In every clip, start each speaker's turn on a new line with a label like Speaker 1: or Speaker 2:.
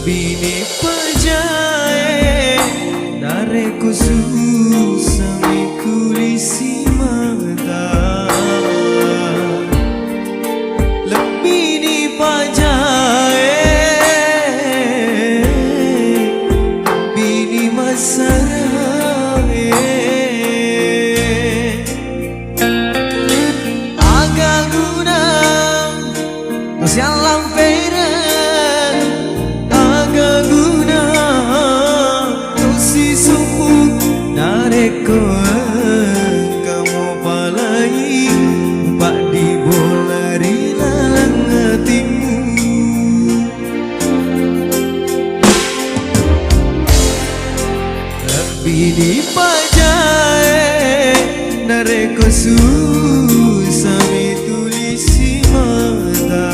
Speaker 1: Bini pajae nareku susami kulisi mata. Bini pajae bini masarae agak guna siang lampera Nareko kamu palai Pak di bolari lalang hatimu. Bini pajae nareko susami tulisi mata.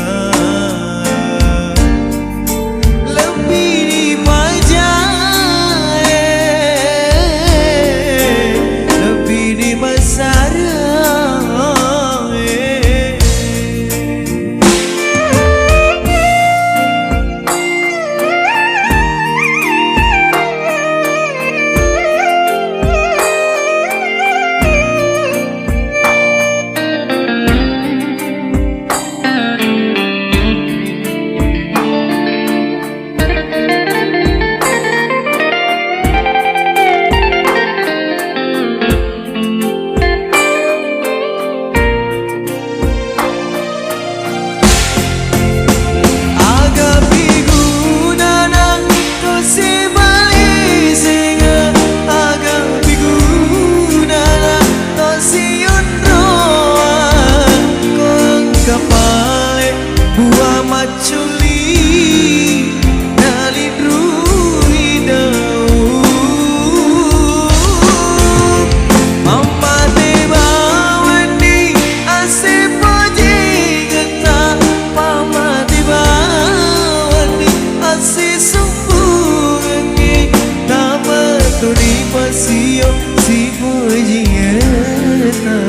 Speaker 1: Pasio si pujieta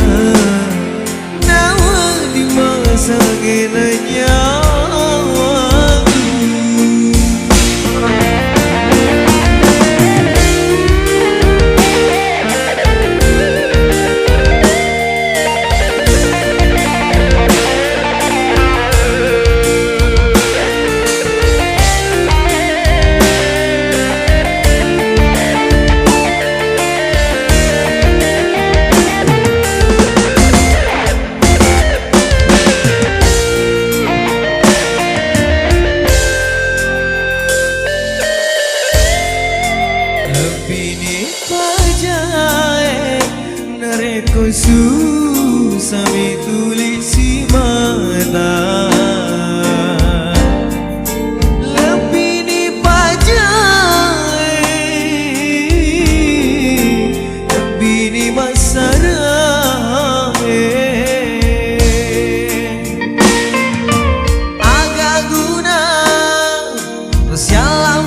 Speaker 1: nawa di masa kenanya. Bini pajae nareko susami tulisi mata. Bini pajae bini masarae agak guna sialam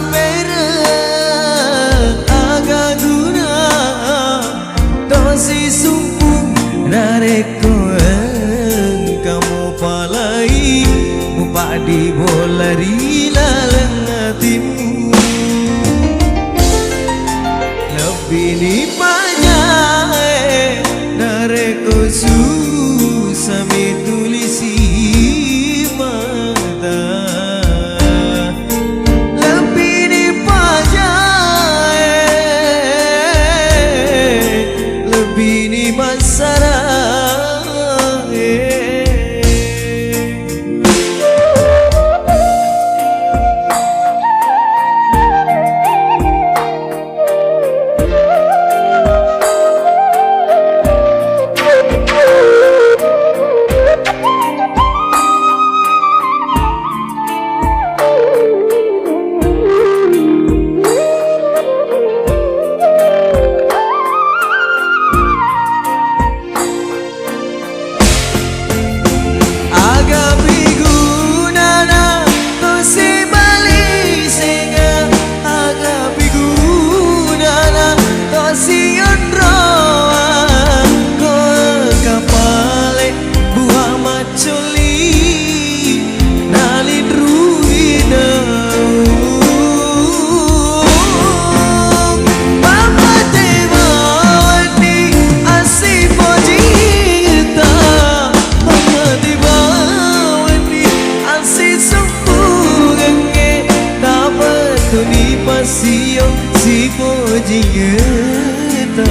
Speaker 1: si sumpung nareko kamu palai Pak di bolari lalang hatimu. Bini pajae nareko susami tulisi mata. Bini pajae bini masarae jingeta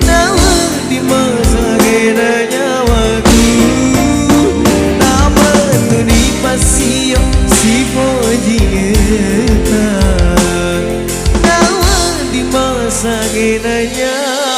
Speaker 1: nawa di masa gena nyawaku nama tu di pasio si po jingeta nawa di masa gena nyawaku